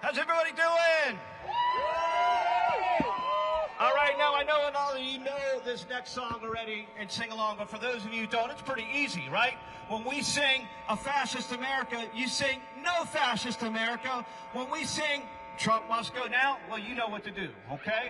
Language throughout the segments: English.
How's everybody doing? All right, now I know all of you know this next song already and sing along, but for those of you who don't, it's pretty easy, right? When we sing A Fascist America, you sing No Fascist America. When we sing Trump Must Go Now, well, you know what to do, okay?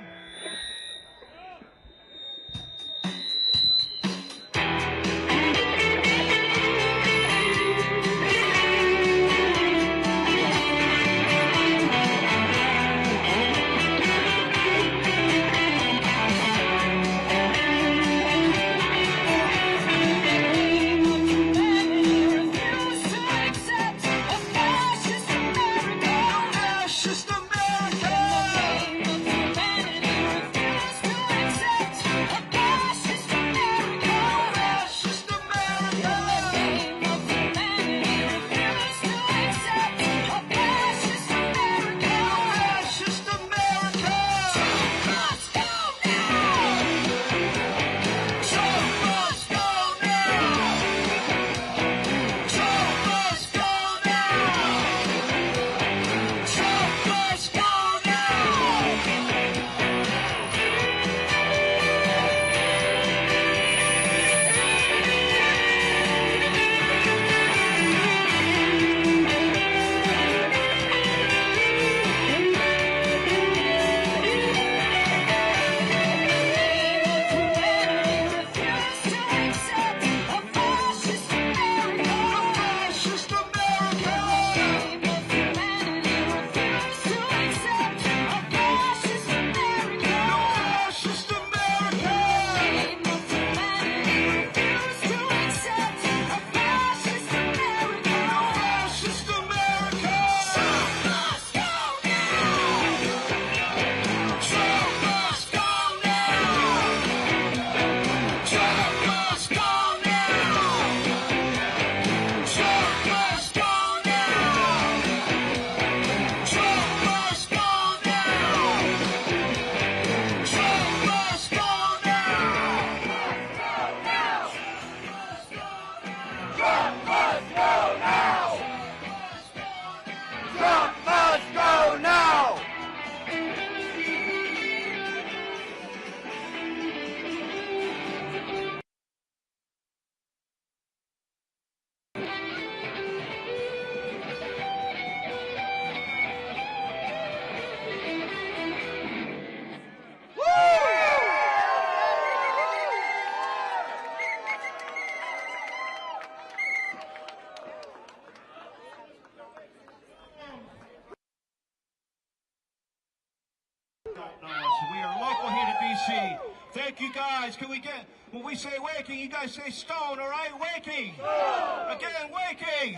We are local here to DC. Thank you guys. Can we get, when we say waking, you guys say stone, all right? Waking. Again, waking.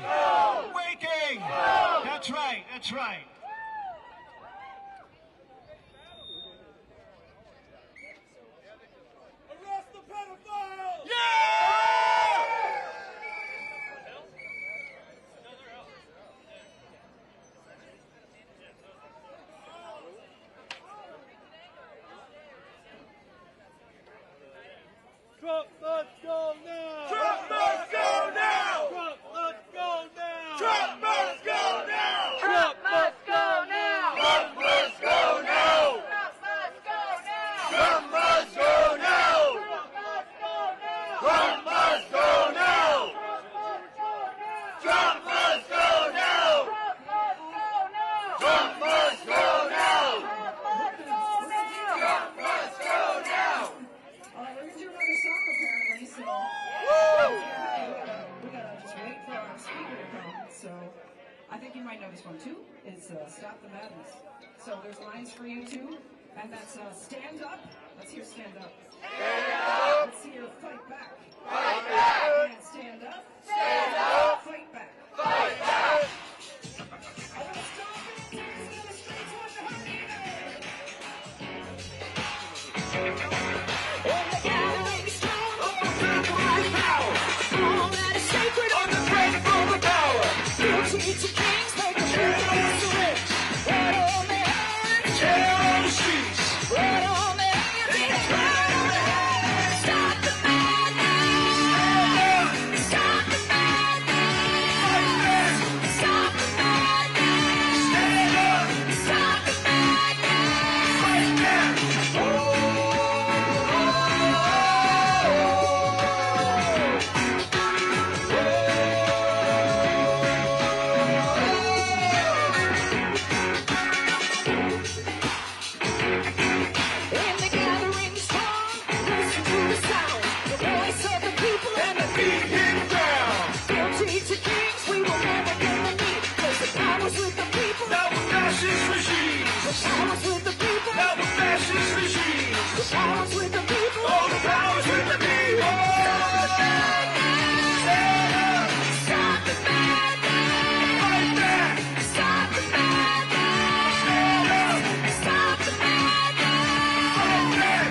Waking. That's right. That's right. Arrest the pedophile! Yeah! Trump must go now! Trump must go now! Trump must go now! Trump must go now! Trump must go now! Trump must go now! Trump must go now! Trump must go now! Trump must go now! Trump must go now! Trump must go now! We're going to do another song apparently, so we gotta just wait for our speaker to come. So I think you might know this one too. It's Stop the Madness. So there's lines for you too, and that's stand up. Let's hear stand up. Stand up! Let's hear fight back. Fight back! And stand up. Stand up! Fight back. Fight back! I wanna stop it. In the streets with the honey. Teach the kings, make the world rich. Right on the hands, Tear on the streets! right on the hands, right on the hands. Stop the madness! Stop the madness! Stop the madness! Stand up! power's with the people. Now the fascist regime. The power's with the people. Oh, the power's with the people. Stand up. Stop the madness. Fight back. Stop the madness. Stand up. Stop the madness. Fight back.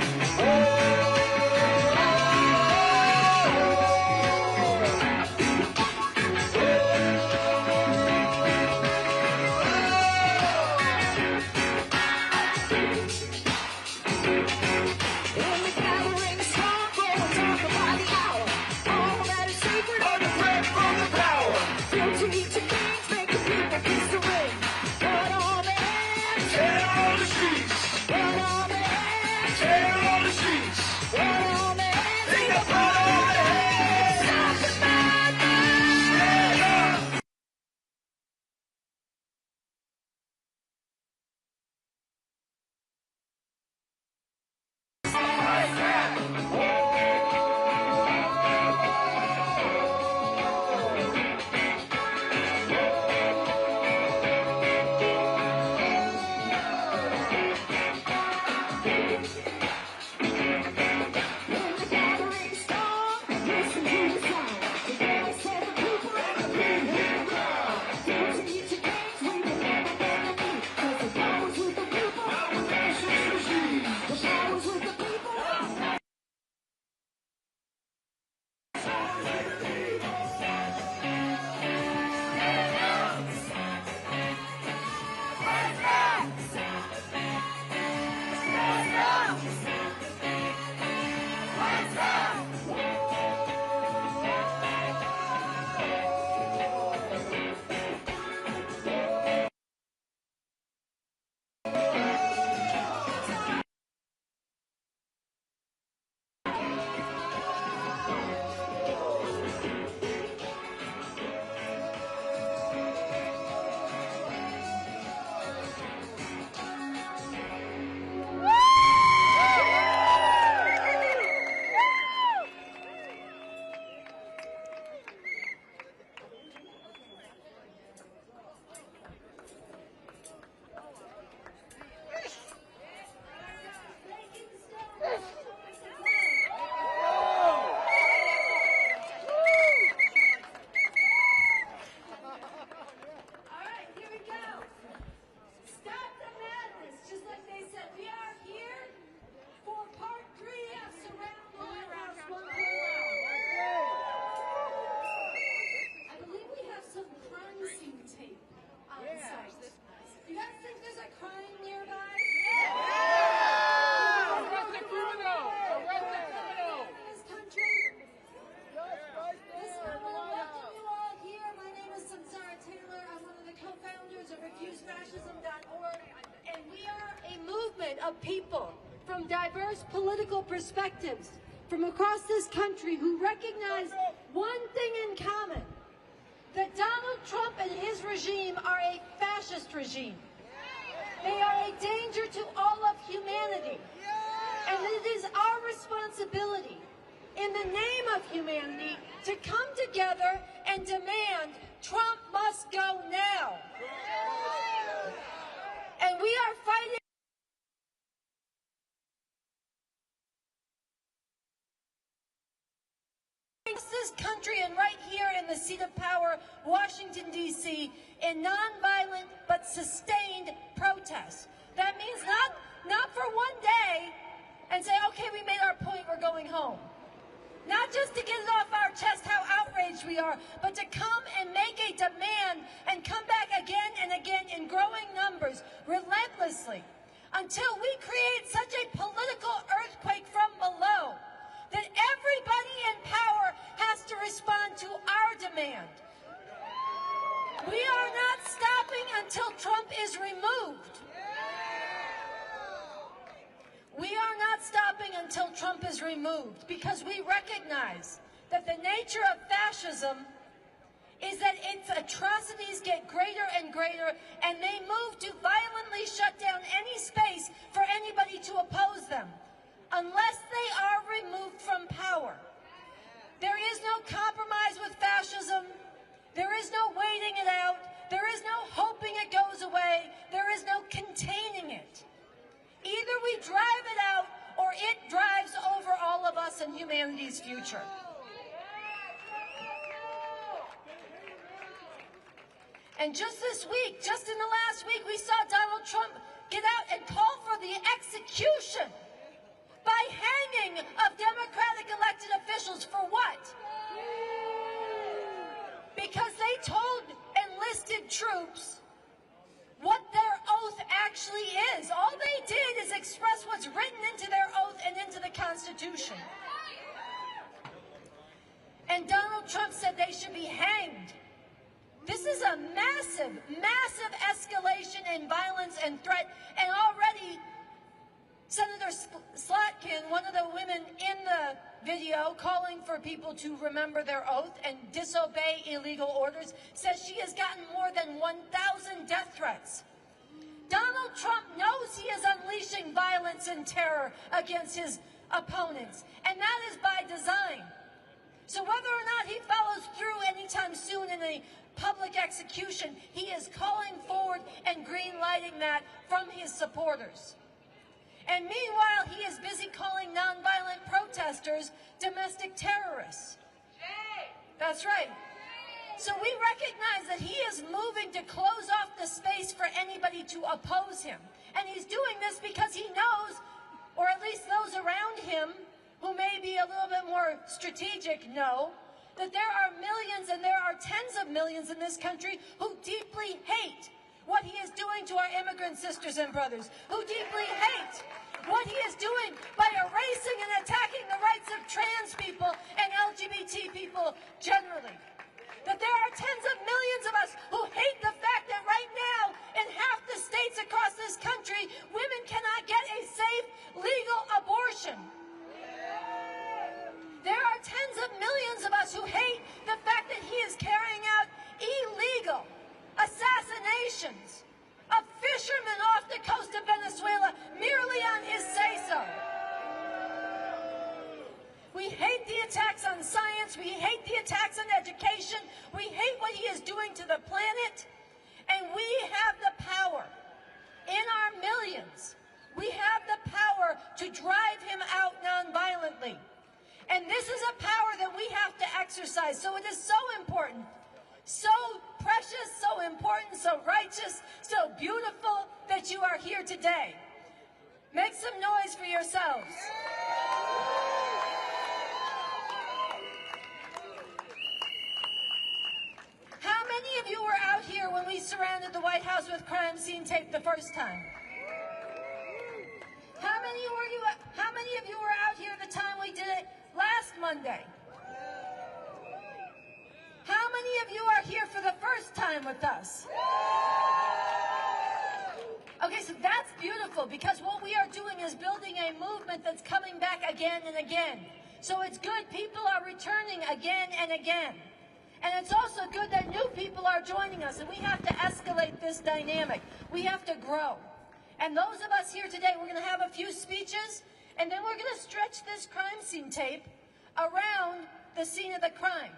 In the gathering strong, for we'll talk about the hour. All that is sacred, On the threat from the power. guilty to kings, make the people kiss the ring. Blood on the hands, Tear on the streets. blood on the hands, Tear on the streets. blood on the hands. Take the blood on the hands. Stop the madness. Stand up. In the gathering storm, listen to the sound. The voice of the people and the big hit ground. Guilty to kings, we will never bend the knee. 'Cause the power's with the people. The fascist regime. The power's with the people. All right, here we go. Stop the madness, just like they said. We are here for part 3 of Surround the White House 1.0. I believe we have some crime scene tape on site. You guys think there's a crime nearby? Arrest the criminal! Arrest the criminal! In this country? Listen, I want to welcome you all here. My name is Samsara Taylor. I'm one of the co-founders of RefuseFascism.org, and we are a movement of people from diverse political perspectives from across this country who recognize one thing in common, that Donald Trump and his regime are a fascist regime. They are a danger to all of humanity. And it is our responsibility, in the name of humanity, to come together and demand Trump must go now. And we are fighting this country and right here in the seat of power, Washington, D.C., in nonviolent but sustained protests. That means not for one day and say, okay, we made our point, we're going home. Not just to get it off our chest how outraged we are, but to come and make a demand and come back again and again in growing numbers, relentlessly, until we create such a political earthquake from below that everybody in power has to respond to our demand. We are not stopping until Trump is removed. We are not stopping until Trump is removed, because we recognize that the nature of fascism is that its atrocities get greater and greater, and they move to violently shut down any space for anybody to oppose them, unless they are removed from power. There is no compromise with fascism. There is no waiting it out. There is no hoping it goes away. There is no containing it. future. And just this week, just in the last week, we saw Donald Trump get out and call for the execution by hanging of Democratic elected officials. For what? Because they told enlisted troops what their oath actually is. All they did is express what's written into their oath and into the Constitution. And Donald Trump said they should be hanged. This is a massive, massive escalation in violence and threat. And already, Senator Slotkin, one of the women in the video calling for people to remember their oath and disobey illegal orders, says she has gotten more than 1,000 death threats. Donald Trump knows he is unleashing violence and terror against his opponents, and that is by design. So whether or not he follows through anytime soon in a public execution, he is calling forward and green-lighting that from his supporters. And meanwhile, he is busy calling nonviolent protesters domestic terrorists. That's right. So we recognize that he is moving to close off the space for anybody to oppose him. And he's doing this because he knows, or at least those around him, who may be a little bit more strategic, know that there are millions and there are tens of millions in this country who deeply hate what he is doing to our immigrant sisters and brothers, who deeply hate what he is doing by erasing and attacking the rights of trans people and LGBT people generally. That there are tens of millions of us who hate the fact that right now in half the states across this country, women cannot get a safe, legal abortion. There are tens of millions of us who hate the fact that he is carrying out illegal assassinations of fishermen off the coast of Venezuela merely on his say-so. We hate the attacks on science. We hate the attacks on education. We hate what he is doing to the planet. And we have the power, in our millions, we have the power to drive him out nonviolently. And this is a power that we have to exercise. So it is so important, so precious, so important, so righteous, so beautiful that you are here today. Make some noise for yourselves. How many of you were out here when we surrounded the White House with crime scene tape the first time? How many of you were out here the time we did it last Monday? How many of you are here for the first time with us? Okay, so that's beautiful, because what we are doing is building a movement that's coming back again and again. So it's good people are returning again and again. And it's also good that new people are joining us, and we have to escalate this dynamic. We have to grow. And those of us here today, we're going to have a few speeches, and then we're going to stretch this crime scene tape around the scene of the crime.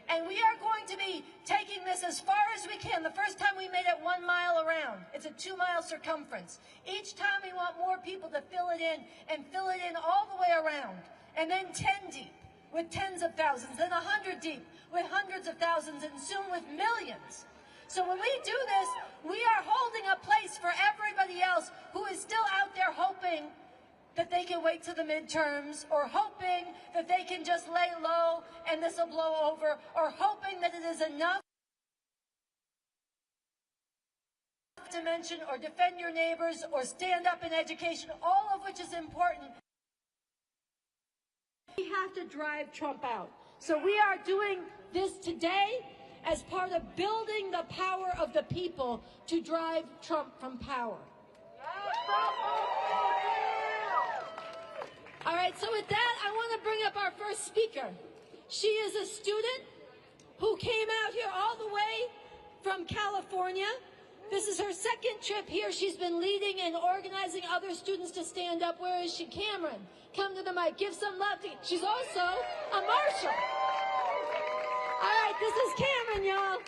And we are going to be taking this as far as we can. The first time we made it 1 mile around. It's a 2-mile circumference. Each time we want more people to fill it in, and fill it in all the way around. And then 10 deep with tens of thousands, then 100 deep with hundreds of thousands, and soon with millions. So when we do this, we are holding a place for everybody else who is still out there hoping that they can wait to the midterms, or hoping that they can just lay low and this will blow over, or hoping that it is enough to mention or defend your neighbors or stand up in education, all of which is important. We have to drive Trump out. So we are doing this today as part of building the power of the people to drive Trump from power. All right, so with that, I want to bring up our first speaker. She is a student who came out here all the way from California. This is her second trip here. She's been leading and organizing other students to stand up. Where is she? Cameron, come to the mic. Give some love to. She's also a marshal. All right, this is Cameron, y'all.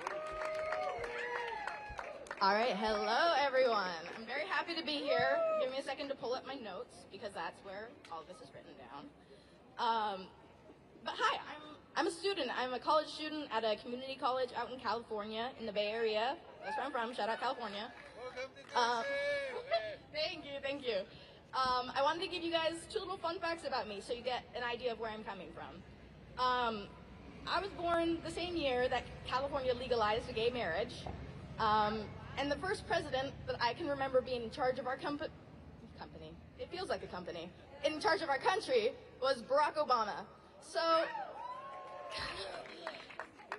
All right, hello everyone. I'm very happy to be here. Give me a second to pull up my notes, because that's where all this is written down. But hi, I'm a student. I'm a college student at a community college out in California, in the Bay Area. That's where I'm from. Shout out California. Thank you. I wanted to give you guys 2 little fun facts about me so you get an idea of where I'm coming from. I was born the same year that California legalized gay marriage. And the first president that I can remember being in charge of our company, it feels like a company, in charge of our country was Barack Obama. So,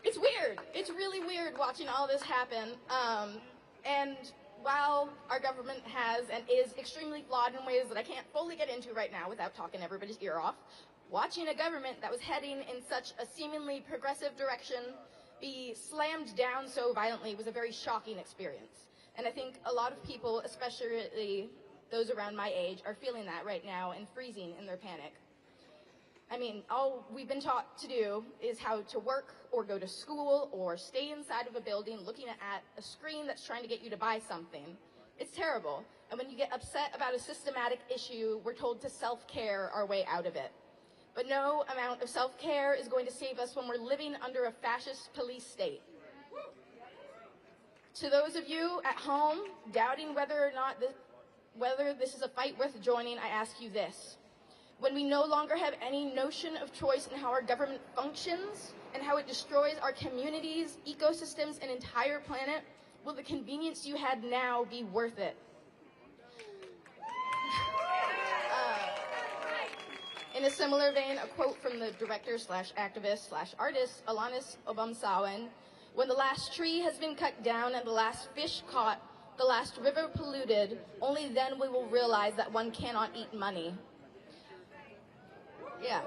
it's weird. It's really weird watching all this happen. And while our government has and is extremely flawed in ways that I can't fully get into right now without talking everybody's ear off, watching a government that was heading in such a seemingly progressive direction be slammed down so violently was a very shocking experience. And I think a lot of people, especially those around my age, are feeling that right now and freezing in their panic. I mean, all we've been taught to do is how to work or go to school or stay inside of a building looking at a screen that's trying to get you to buy something. It's terrible. And when you get upset about a systematic issue, we're told to self-care our way out of it. But no amount of self-care is going to save us when we're living under a fascist police state. To those of you at home doubting whether this is a fight worth joining, I ask you this. When we no longer have any notion of choice in how our government functions and how it destroys our communities, ecosystems, and entire planet, will the convenience you had now be worth it? In a similar vein, a quote from the director/activist/artist Alanis Obamsawen: "When the last tree has been cut down and the last fish caught, the last river polluted, only then we will realize that one cannot eat money." Yeah.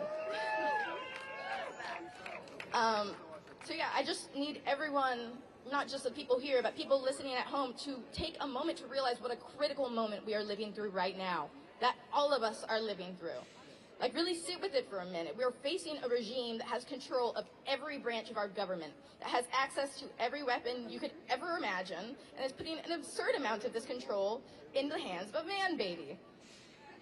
So yeah, I just need everyone, not just the people here, but people listening at home, to take a moment to realize what a critical moment we are living through right now, that all of us are living through. Like, really sit with it for a minute. We're facing a regime that has control of every branch of our government, that has access to every weapon you could ever imagine, and is putting an absurd amount of this control in the hands of a man baby.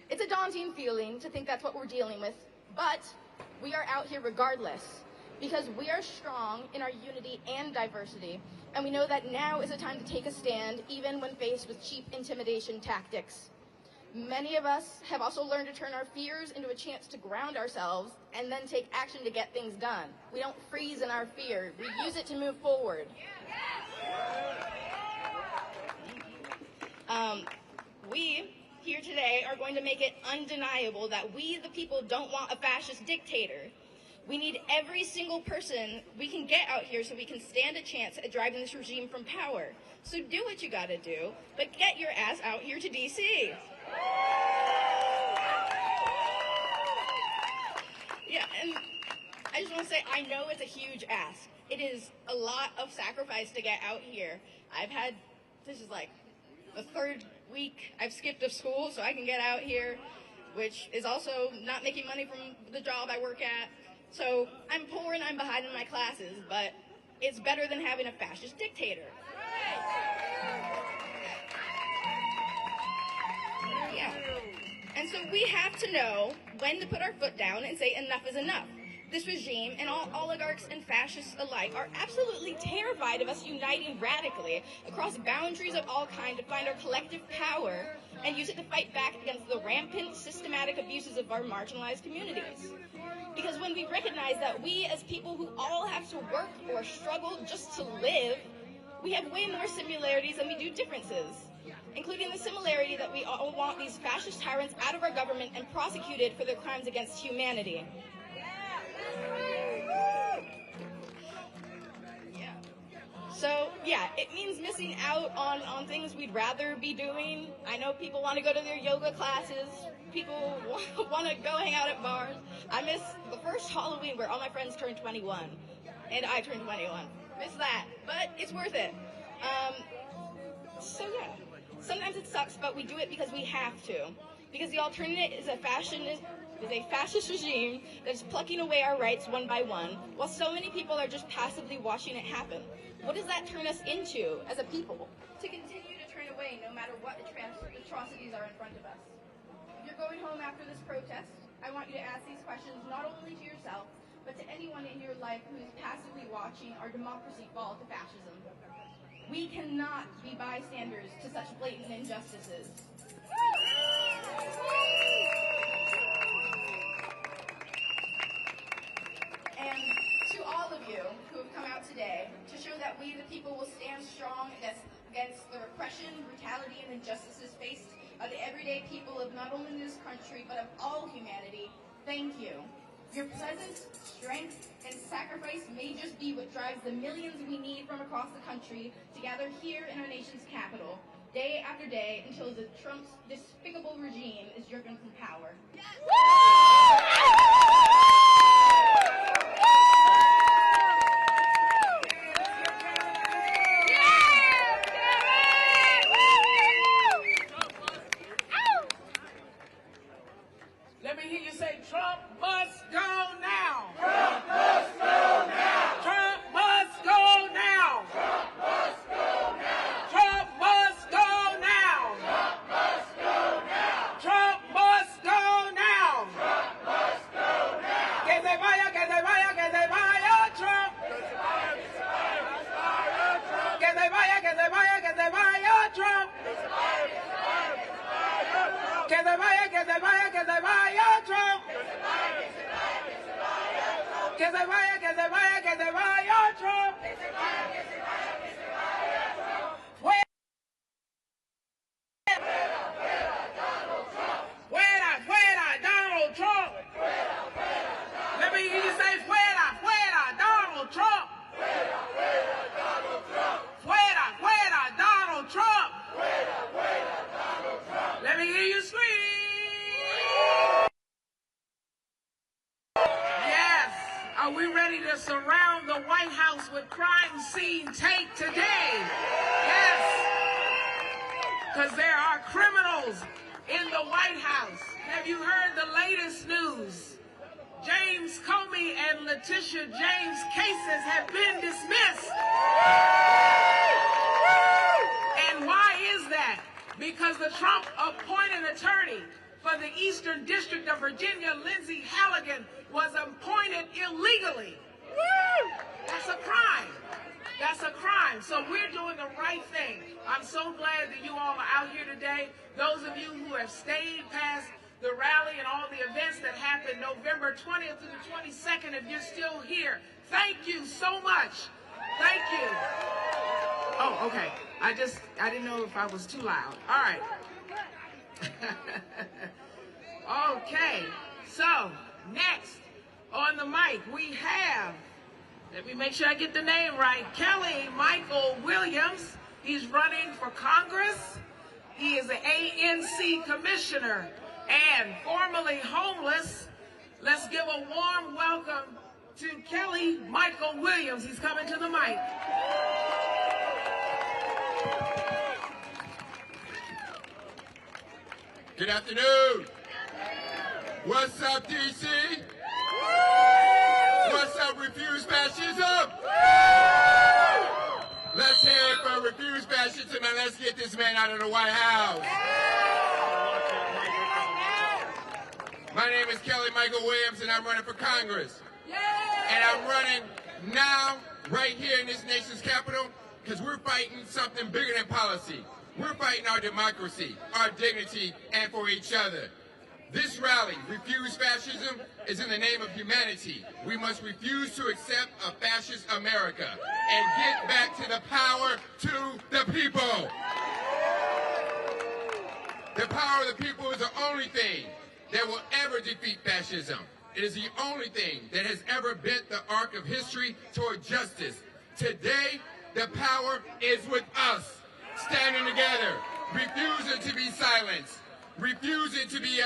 It's a daunting feeling to think that's what we're dealing with, but we are out here regardless, because we are strong in our unity and diversity, and we know that now is a time to take a stand, even when faced with cheap intimidation tactics. Many of us have also learned to turn our fears into a chance to ground ourselves and then take action to get things done. We don't freeze in our fear. We use it to move forward. We here today are going to make it undeniable that we, the people, don't want a fascist dictator. We need every single person we can get out here so we can stand a chance at driving this regime from power. So do what you gotta do, but get your ass out here to DC. Yeah, and I just want to say, I know it's a huge ask. It is a lot of sacrifice to get out here. This is like the 3rd week I've skipped of school so I can get out here, which is also not making money from the job I work at. So I'm poor and I'm behind in my classes, but it's better than having a fascist dictator. Yeah. And so we have to know when to put our foot down and say enough is enough. This regime and all oligarchs and fascists alike are absolutely terrified of us uniting radically across boundaries of all kinds to find our collective power and use it to fight back against the rampant, systematic abuses of our marginalized communities. Because when we recognize that we as people who all have to work or struggle just to live, we have way more similarities than we do differences, including the similarity that we all want these fascist tyrants out of our government and prosecuted for their crimes against humanity. So, yeah, it means missing out on things we'd rather be doing. I know people want to go to their yoga classes. People want to go hang out at bars. I miss the first Halloween where all my friends turned 21, and I turned 21. Miss that, but it's worth it. So, yeah, sometimes it sucks, but we do it because we have to. Because the alternative is a fascist regime that is plucking away our rights one by one, while so many people are just passively watching it happen. What does that turn us into as a people? To continue to turn away no matter what atrocities are in front of us. If you're going home after this protest, I want you to ask these questions not only to yourself, but to anyone in your life who is passively watching our democracy fall to fascism. We cannot be bystanders to such blatant injustices. And to all of you who have come out today to show that we, the people, will stand strong against the repression, brutality, and injustices faced by the everyday people of not only this country, but of all humanity, thank you. Your presence, strength, and sacrifice may just be what drives the millions we need from across the country to gather here in our nation's capital, day after day, until the Trump's despicable regime is driven from power. Let me hear you say, Trump must go now. Trump must go now. Trump must go now. Trump must go now. Trump must go now. Trump must go now. Trump must go now. Trump must go now. Que se vaya, que se vaya, que se vaya, Trump. Que se vaya, que se vaya, que se vaya, Trump. Que se vaya, que se vaya, que se vaya, Trump. Que se vaya, que se vaya, que se vaya, Trump. Que se vaya, que se vaya, que se vaya, Trump. Que se vaya, que se vaya, que se vaya, Trump. Que se vaya, que se vaya, que se vaya, Trump. Fuera, fuera, Donald Trump. Fuera, fuera, Donald Trump. Fuera, fuera, Donald. Let me hear you say, fuera, fuera, Donald Trump. Fuera, fuera, Donald Trump. Fuera, fuera, Donald Trump. Fuera, fuera, Donald Trump. Let me hear you scream. Are we ready to surround the White House with crime scene tape today? Yes. Because there are criminals in the White House. Have you heard the latest news? James Comey and Letitia James' cases have been dismissed. And why is that? Because the Trump appointed attorney for the Eastern District of Virginia, Lindsay Halligan, was appointed illegally. That's a crime. That's a crime. So we're doing the right thing. I'm so glad that you all are out here today. Those of you who have stayed past the rally and all the events that happened November 20th to the 22nd, if you're still here, thank you so much. Thank you. Oh, okay. I didn't know if I was too loud. All right. Okay, so next on the mic we have, let me make sure I get the name right, Kelly Michael Williams. He's running for Congress. He is an ANC commissioner and formerly homeless. Let's give a warm welcome to Kelly Michael Williams. He's coming to the mic. Good afternoon. What's up, DC? What's up, Refuse Fascism? Let's hear it for Refuse Fascism and let's get this man out of the White House. My name is Kelly Michael Williams and I'm running for Congress. And I'm running now, right here in this nation's capital, because we're fighting something bigger than policy. We're fighting our democracy, our dignity, and for each other. This rally, Refuse Fascism, is in the name of humanity. We must refuse to accept a fascist America and get back to the power to the people. The power of the people is the only thing that will ever defeat fascism. It is the only thing that has ever bent the arc of history toward justice. Today, the power is with us, standing together, refusing to be silenced, refusing to be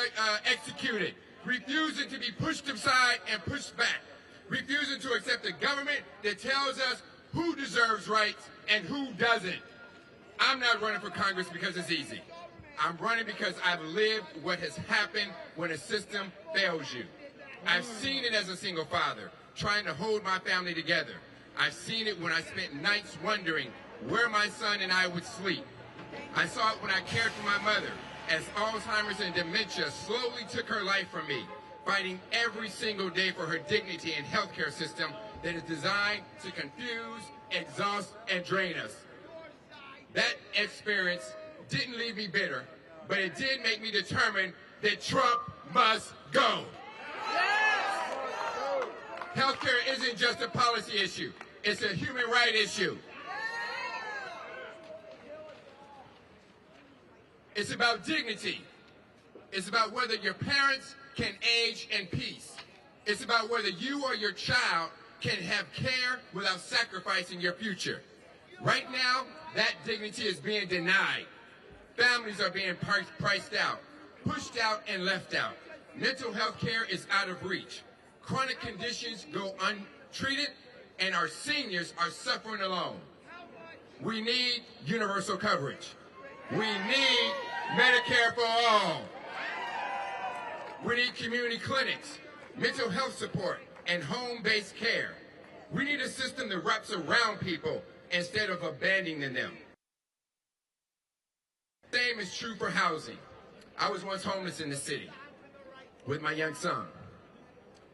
executed, refusing to be pushed aside and pushed back, refusing to accept a government that tells us who deserves rights and who doesn't. I'm not running for Congress because it's easy. I'm running because I've lived what has happened when a system fails you. I've seen it as a single father, trying to hold my family together. I've seen it when I spent nights wondering where my son and I would sleep. I saw it when I cared for my mother, as Alzheimer's and dementia slowly took her life from me, fighting every single day for her dignity and healthcare system that is designed to confuse, exhaust, and drain us. That experience didn't leave me bitter, but it did make me determined that Trump must go. Healthcare isn't just a policy issue. It's a human right issue. It's about dignity. It's about whether your parents can age in peace. It's about whether you or your child can have care without sacrificing your future. Right now, that dignity is being denied. Families are being priced out, pushed out, and left out. Mental health care is out of reach. Chronic conditions go untreated, and our seniors are suffering alone. We need universal coverage. We need Medicare for all. We need community clinics, mental health support, and home-based care. We need a system that wraps around people instead of abandoning them. The same is true for housing. I was once homeless in the city with my young son,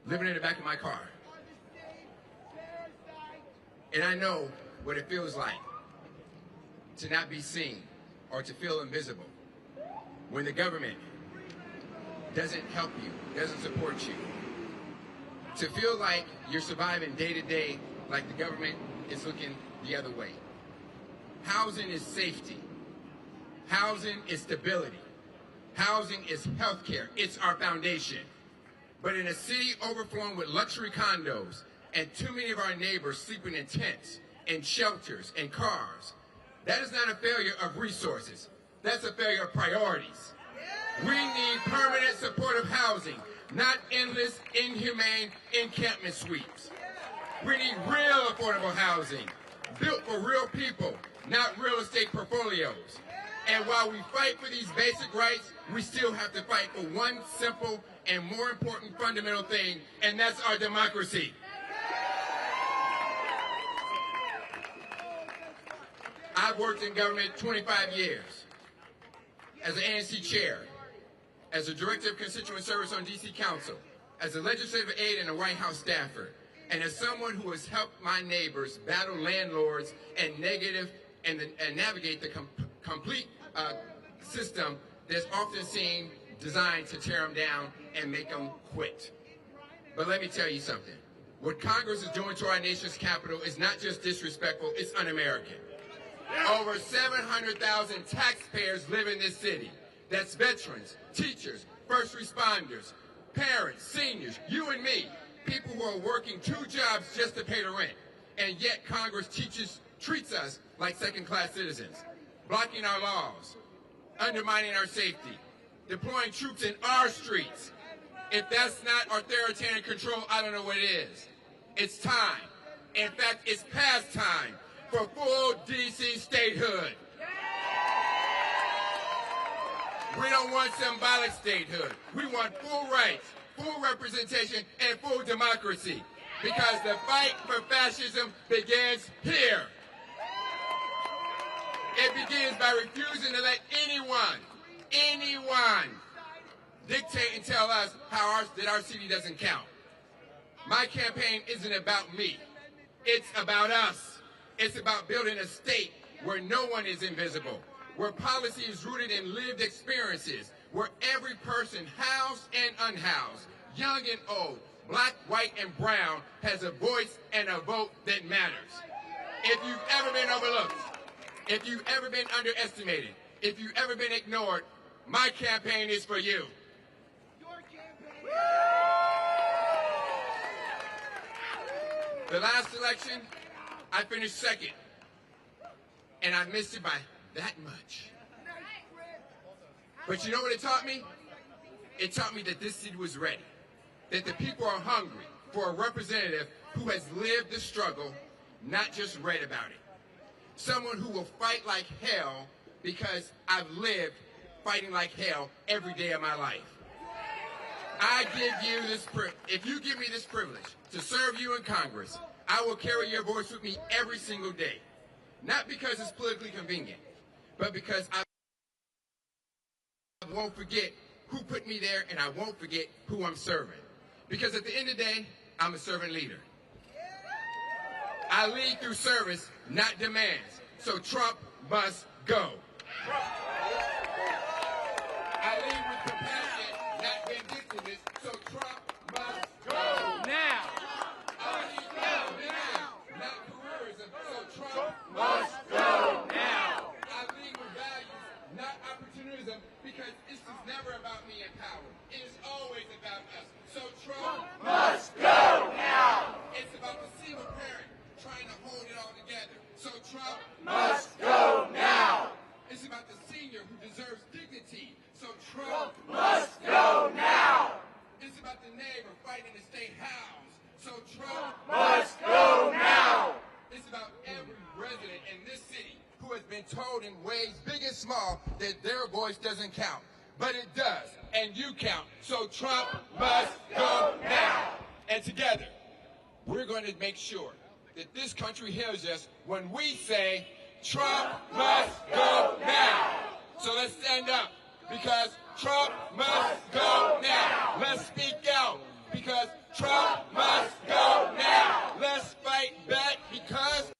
living in the back of my car. And I know what it feels like to not be seen or to feel invisible when the government doesn't help you, doesn't support you. To feel like you're surviving day to day like the government is looking the other way. Housing is safety. Housing is stability. Housing is health care. It's our foundation. But in a city overflowing with luxury condos and too many of our neighbors sleeping in tents, in shelters, and cars, that is not a failure of resources. That's a failure of priorities. We need permanent supportive housing, not endless, inhumane encampment sweeps. We need real affordable housing, built for real people, not real estate portfolios. And while we fight for these basic rights, we still have to fight for one simple and more important fundamental thing, and that's our democracy. I've worked in government 25 years as an ANC chair, as a director of constituent service on DC Council, as a legislative aide and a White House staffer, and as someone who has helped my neighbors battle landlords and navigate the complete system that's often seen designed to tear them down and make them quit. But let me tell you something. What Congress is doing to our nation's capital is not just disrespectful, it's un-American. Over 700,000 taxpayers live in this city. That's veterans, teachers, first responders, parents, seniors, you and me, people who are working 2 jobs just to pay the rent. And yet Congress treats us like second-class citizens, blocking our laws, undermining our safety, deploying troops in our streets. If that's not authoritarian control, I don't know what it is. It's time. In fact, it's past time for full D.C. statehood. We don't want symbolic statehood. We want full rights, full representation, and full democracy. Because the fight for fascism begins here. It begins by refusing to let anyone dictate and tell us that our city doesn't count. My campaign isn't about me. It's about us. It's about building a state where no one is invisible, where policy is rooted in lived experiences, where every person, housed and unhoused, young and old, black, white, and brown, has a voice and a vote that matters. If you've ever been overlooked, if you've ever been underestimated, if you've ever been ignored, my campaign is for you. The last election, I finished second, and I missed it by that much. But you know what it taught me? It taught me that this city was ready, that the people are hungry for a representative who has lived the struggle, not just read about it. Someone who will fight like hell because I've lived fighting like hell every day of my life. I give you this if you give me this privilege to serve you in Congress, I will carry your voice with me every single day. Not because it's politically convenient, but because I won't forget who put me there, and I won't forget who I'm serving. Because at the end of the day, I'm a servant leader. I lead through service, not demands. So Trump must go. I lead with compassion, not vindictiveness. So Trump must go. Now. I lead now, not careerism. So Trump must go now. I lead with values, not opportunism, because this is never about me and power. It is always about us. So Trump must go now. It's about the single parent trying to hold it all together. So Trump must go now. It's about the senior who deserves dignity. So Trump must go now. It's about the neighbor fighting to stay housed. So Trump must go now. It's about every resident in this city who has been told in ways big and small that their voice doesn't count. But it does, and you count. So Trump must go now. And together, we're going to make sure that this country hears us when we say, Trump must go now. So let's stand up, because Trump must go now. Let's speak out, because Trump must go now. Let's fight back, because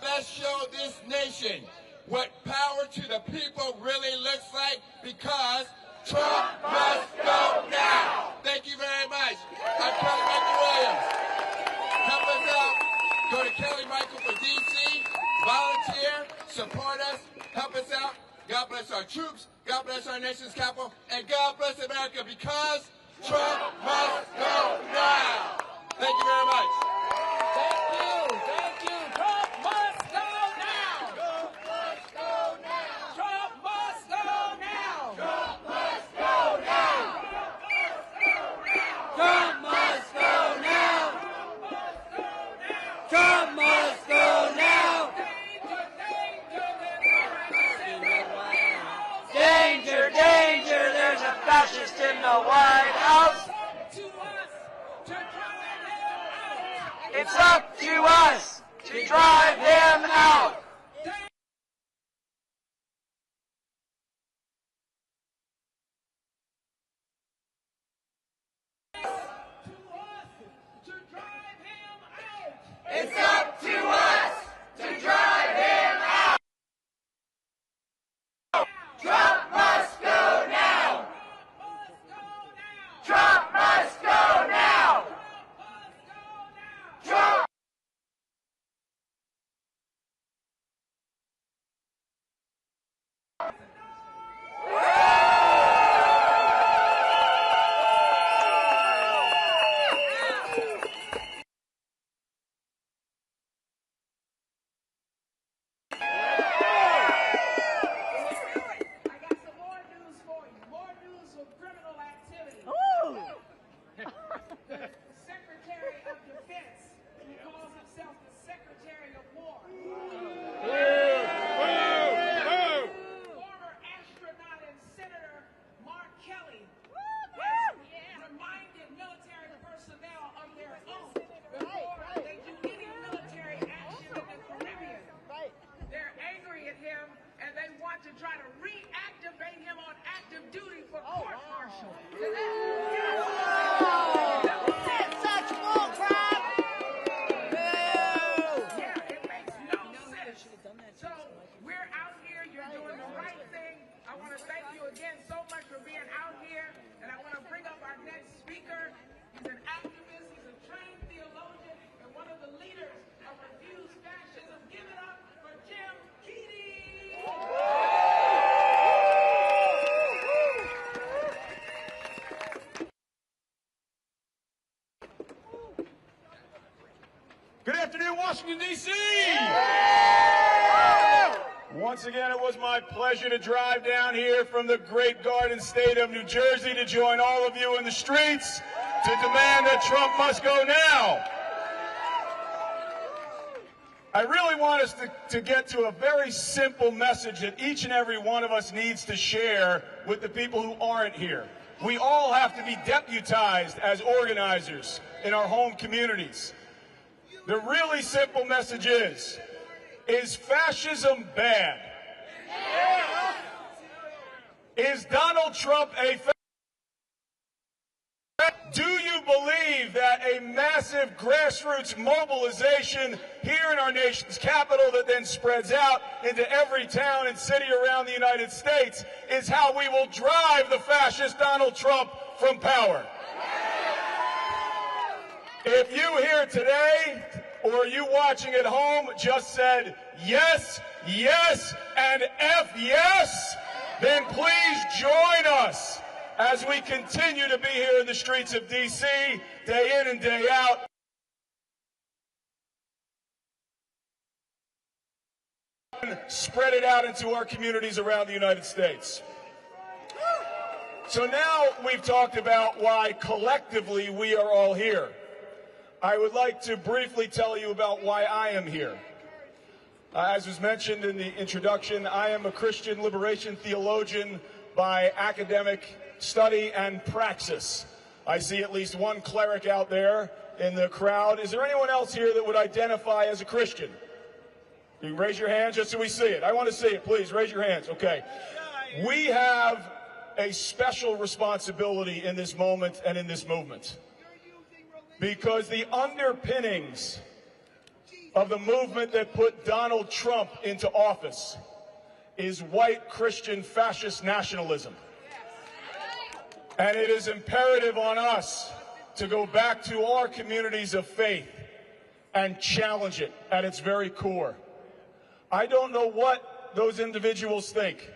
let's show this nation what power to the people really looks like, because Trump must go now. Thank you very much. I'm Kelly Michael Williams. Help us out. Go to Kelly Michael for DC. Volunteer. Support us. Help us out. God bless our troops. God bless our nation's capital. And God bless America, because Trump must go now. Thank you very much. Thank you. Thank you. Trump must go now. Trump must go now. Trump must go now. Trump must go now. Trump must go now. Danger, danger, there's a fascist in the White House. It's up to us to drive him out. It's up to us to drive him out. Trump must go now. Trump must go now. Trump. Secretary of Defense, who calls himself the Secretary of War. Former astronaut and Senator Mark Kelly has reminded military personnel of their oath before they do any military action in the Caribbean. They're angry at him, and they want to try to reactivate him on active duty for court martial. So we're out here, you're doing the right thing. I want to thank you again so much for being out here. And I want to bring up our next speaker. He's an activist, he's a trained theologian, and one of the leaders of Refuse Fascism. Give it up for Jim Keating. Good afternoon, Washington, D.C. Once again, it was my pleasure to drive down here from the great Garden State of New Jersey to join all of you in the streets to demand that Trump must go now. I really want us to get to a very simple message that each and every one of us needs to share with the people who aren't here. We all have to be deputized as organizers in our home communities. The really simple message is fascism bad? Is Donald Trump a fascist? Do you believe that a massive grassroots mobilization here in our nation's capital that then spreads out into every town and city around the United States is how we will drive the fascist Donald Trump from power? If you here today, or you watching at home, just said yes, yes, and F yes, then please join us as we continue to be here in the streets of D.C. day in and day out. Spread it out into our communities around the United States. So now we've talked about why collectively we are all here. I would like to briefly tell you about why I am here. As was mentioned in the introduction, I am a Christian liberation theologian by academic study and praxis. I see at least one cleric out there in the crowd. Is there anyone else here that would identify as a Christian? You can raise your hand just so we see it. I want to see it. Please raise your hands. Okay. We have a special responsibility in this moment and in this movement, because the underpinnings of the movement that put Donald Trump into office is white Christian fascist nationalism. And it is imperative on us to go back to our communities of faith and challenge it at its very core. I don't know what those individuals think.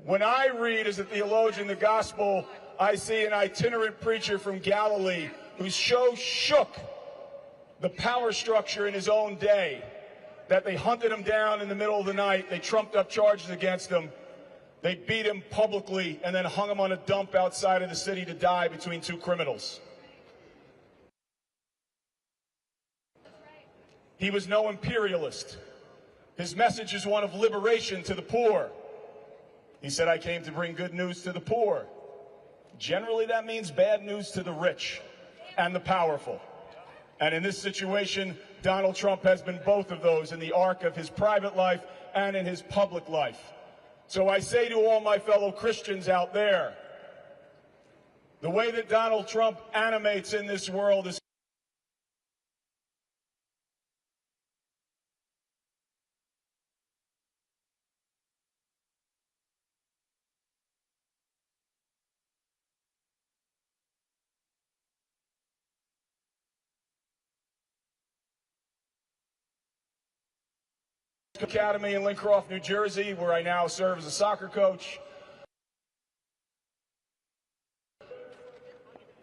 When I read as a theologian the gospel, I see an itinerant preacher from Galilee who so shook the power structure in his own day that they hunted him down in the middle of the night, they trumped up charges against him, they beat him publicly, and then hung him on a dump outside of the city to die between two criminals. He was no imperialist. His message is one of liberation to the poor. He said, I came to bring good news to the poor. Generally, that means bad news to the rich and the powerful. And in this situation, Donald Trump has been both of those in the arc of his private life and in his public life. So I say to all my fellow Christians out there, the way that Donald Trump animates in this world is Academy in Lincroft, New Jersey, where I now serve as a soccer coach.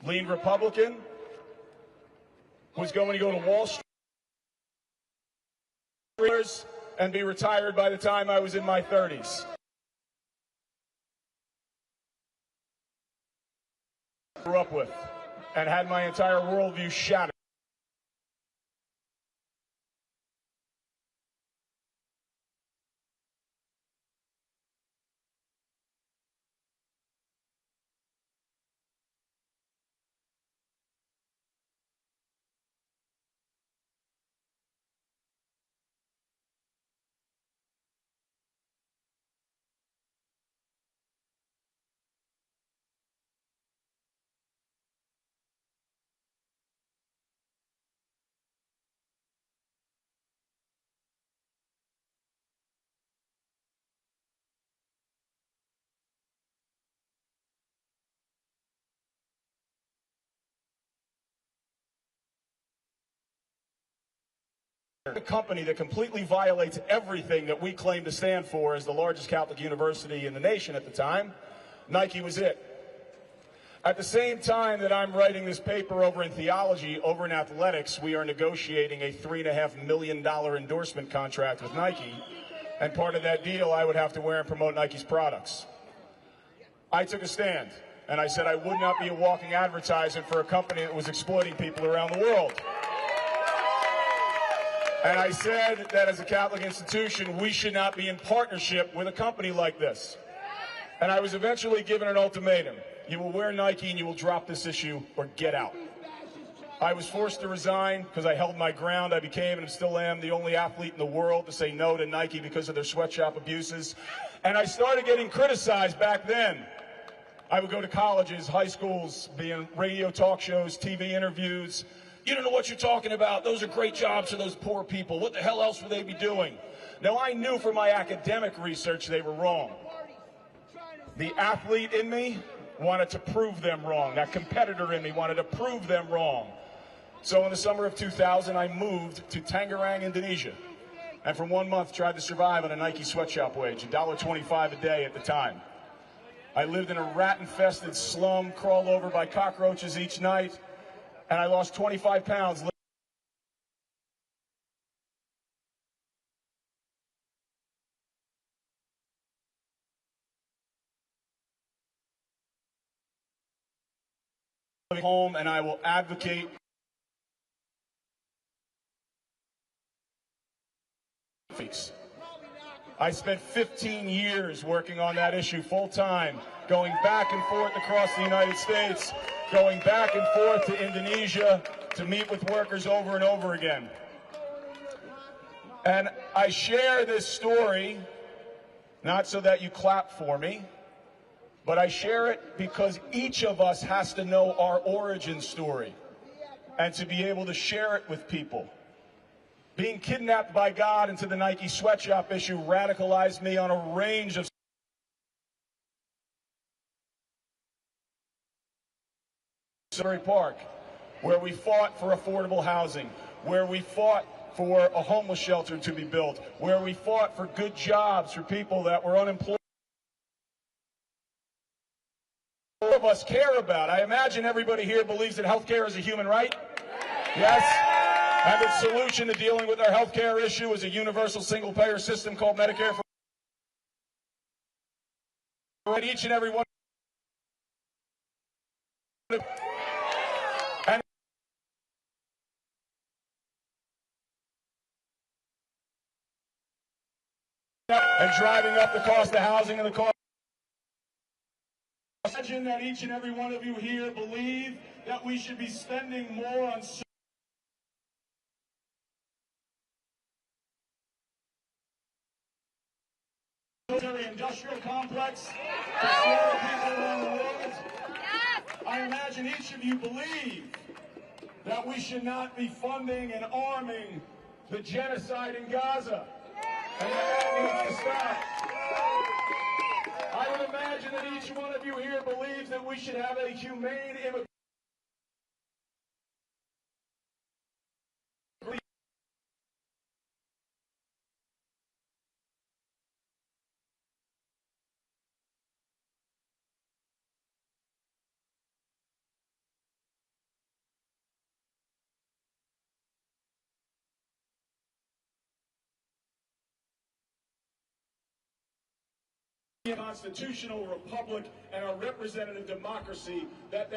Lean Republican, who's going to go to Wall Street and be retired by the time I was in my 30s. Grew up with and had my entire worldview shattered. A company that completely violates everything that we claim to stand for as the largest Catholic university in the nation at the time. Nike was it. At the same time that I'm writing this paper over in theology, over in athletics, we are negotiating a $3.5 million endorsement contract with Nike. And part of that deal, I would have to wear and promote Nike's products. I took a stand, and I said I would not be a walking advertisement for a company that was exploiting people around the world. And I said that as a Catholic institution, we should not be in partnership with a company like this. And I was eventually given an ultimatum. You will wear Nike and you will drop this issue or get out. I was forced to resign because I held my ground. I became and still am the only athlete in the world to say no to Nike because of their sweatshop abuses. And I started getting criticized back then. I would go to colleges, high schools, be in radio talk shows, TV interviews. You don't know what you're talking about. Those are great jobs for those poor people. What the hell else would they be doing? Now, I knew from my academic research they were wrong. The athlete in me wanted to prove them wrong. That competitor in me wanted to prove them wrong. So in the summer of 2000, I moved to Tangerang, Indonesia. And for 1 month, tried to survive on a Nike sweatshop wage, $1.25 a day at the time. I lived in a rat-infested slum, crawled over by cockroaches each night, and I lost 25 pounds. Home, and I will advocate I spent 15 years working on that issue full-time, going back and forth across the United States, going back and forth to Indonesia to meet with workers over and over again. And I share this story not so that you clap for me, but I share it because each of us has to know our origin story and to be able to share it with people. Being kidnapped by God into the Nike sweatshop issue radicalized me on a range of Park, where we fought for affordable housing, where we fought for a homeless shelter to be built, where we fought for good jobs for people that were unemployed. All of us care about. I imagine everybody here believes that health care is a human right. Yes? And the solution to dealing with our health care issue is a universal single-payer system called Medicare for each and every one. And driving up the cost of housing and the cost. Imagine that each and every one of you here believe that we should be spending more on military-industrial complex to slaughter people around the world. I imagine each of you believe that we should not be funding and arming the genocide in Gaza. And that needs to stop. I would imagine that each one of you here believes that we should have a humane immigration. Constitutional republic and a representative democracy that